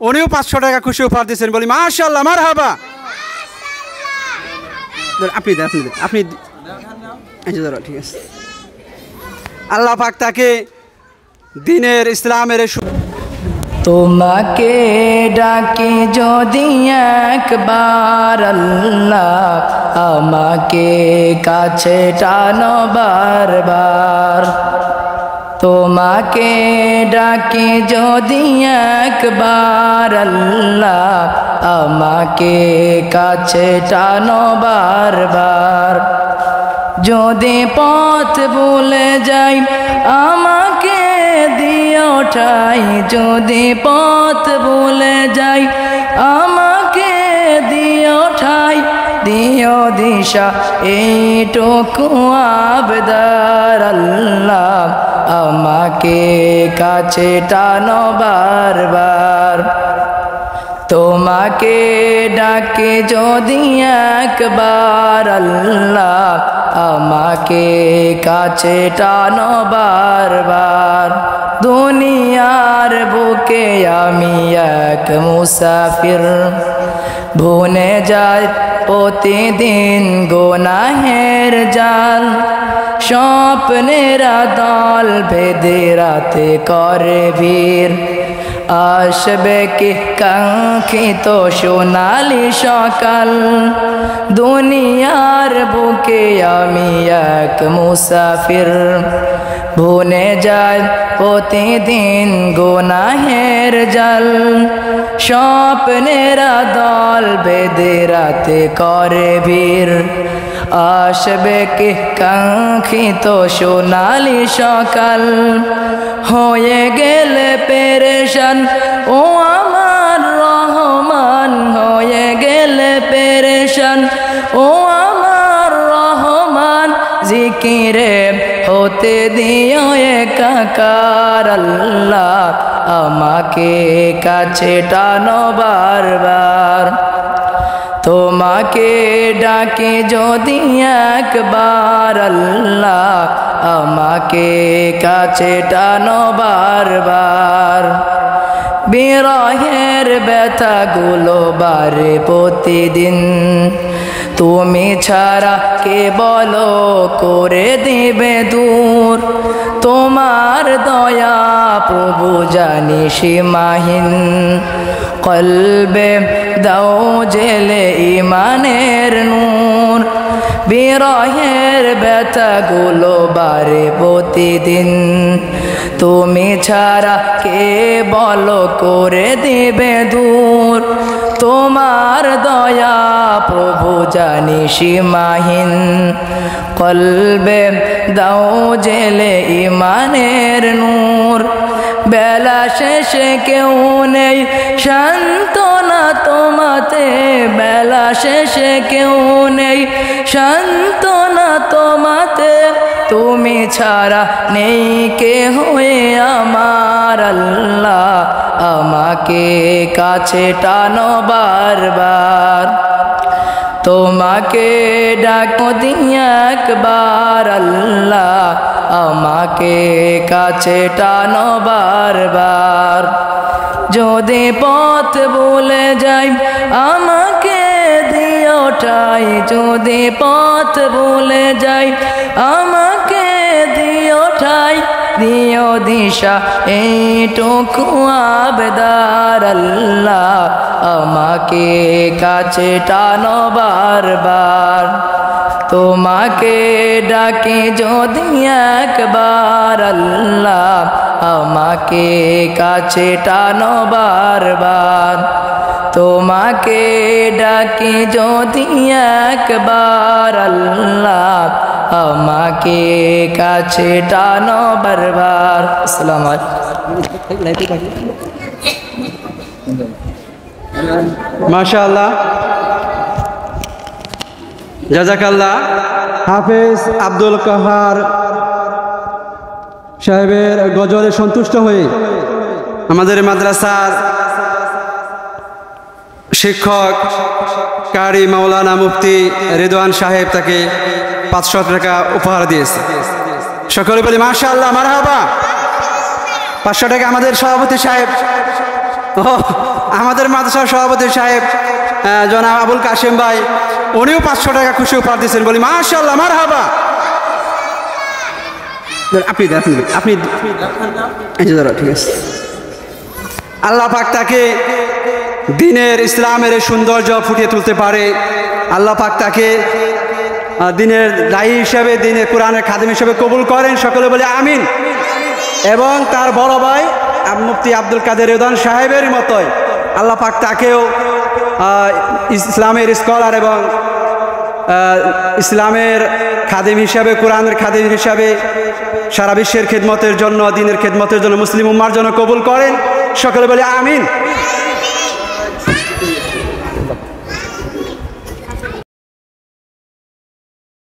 উনিও 500 টাকা খুশি উপহার দিয়েছেন, বলি মাশাআল্লাহ মারহাবা। আপনি ঠিক আছে। আল্লাহ পাক তাকে দ্বীনের ইসলামের তোমাকে ডাকি যদি একবার আল্লাহ আমাকে কাছে টানো বারবার। তোমাকে ডাকি যদি একবার আল্লাহ আমাকে কাছে টানো বারবার। যদি পথ ভুলে যাই আমাকে দিও ঠাই, যদি পথ ভুলে যাই আমাকে দিও ঠাই, দিও দিশা এইটুকু আবদার আল্লাহ আমাকে কাছে টানো বারবার। তোমাকে ডাকে যদি একবার আল্লাহ আমাকে কাছে টানো বারবার। দুনিয়ার বুকে আমি এক মুসাফির, ভুনে যায় প্রতিদিন গুনাহের জাল। স্বপ্নেরা দল ভেদে রাতে করে ভিড়, আসবে কি কাঙ্ক্ষিত সোনালি সকাল। দুনিয়ার বুকে আমি এক মুসাফির, ভুনে যায় প্রতিদিন গুনাহের জাল। স্বপ্নেরা দল বেঁধে রাতে করে ভিড়, আসবে কি কাঙ্ক্ষিত সোনালি সকাল। হয়ে গেলে পেরেশান ও আমার রহমান, হয়ে গেলে পেরেশান ও আমার রহমান। জিকিরে হতে দিও একাকার আল্লাহ আমাকে কাছে টানো বারবার। তোমাকে ডাকে যদি একবার আল্লাহ আমাকে কাছে টানো বারবার। বিরহের ব্যথাগুলো বারে প্রতিদিন, তুমি ছাড়া কে বলো করে দিবে দূর। তোমার দয়া প্রভু জানি সীমাহীন, কলবে দাও জেলে ইমানের নূর। বিরহের ব্যথাগুলো বারে প্রতিদিন, তুমি ছাড়া কে বলো করে দিবে দূর। তোমার দয়া প্রভু জানি সীমাহীন, কলবে দাও জেলে ইমানের নূর। বেলা শেষে কেউ নেই সান্ত্বনা তোমাতে, বেলা শেষে কেউ নেই সান্ত্বনা তোমাতে। তুমি ছাড়া নেই কে হয়ে আমার আল্লাহ আমাকে কাছে টানো বারবার। তোমাকে ডাকো দিয়া একবার আল্লাহ আমাকে কাছে টানো বারবার। যদি পথ ভুলে যাই আমাকে দিও ঠাই, যদি পথ ভুলে যাই আমাকে দিও ঠাই, দিও দিশা এইটুকু আবদার আল্লাহ আমাকে কাছে টানো বারবার। তোমাকে ডাকে যদি একবার আল্লাহ আমাকে কাছে টানো বারবার। তোমাকে ডাকে যদি একবার আল্লাহ আমাকে কাছে টানো বারবার। আসসালামু আলাইকুম। মাশাআল্লাহ, জাযাকাল্লাহ। হাফেজ আব্দুল কাহার সাহেবের গজলে সন্তুষ্ট হয়ে আমাদের মাদ্রাসার শিক্ষক কারি মাওলানা মুফতি রিদওয়ান সাহেব তাকে 500 টাকা উপহার দিয়েছে। সকলে বলি মাশাআল্লাহ মারহাবা। 500 টাকা আমাদের সভাপতি সাহেব ও আমাদের মাদ্রাসার সভাপতি সাহেব জনাব আবুল কাশেম ভাই, উনিও 500 টাকা খুশি উপহার দিয়েছেন। বলি মাশাআল্লাহ, মারহাবা। আপনি ঠিক আছে। আল্লাহ পাক তাকে দ্বীনের ইসলামের এই সৌন্দর্য ফুটিয়ে তুলতে পারে। আল্লাহ পাক তাকে দ্বীনের দায়ী হিসেবে, দ্বীনের কোরআনের খাদেম হিসেবে কবুল করেন। সকলে বলে আমিন। এবং তার বড় ভাই মুফতি আব্দুল কাদের রেদওয়ান সাহেবের মতোই আল্লাহ পাক তাকেও ইসলামের স্কলার এবং ইসলামের খাদেম হিসাবে, কোরআনের খাদেম হিসাবে সারা বিশ্বের খেদমতের জন্য, দ্বীনের খেদমতের জন্য, মুসলিম উম্মার জন্য কবুল করেন। সকলে বলে আমিন।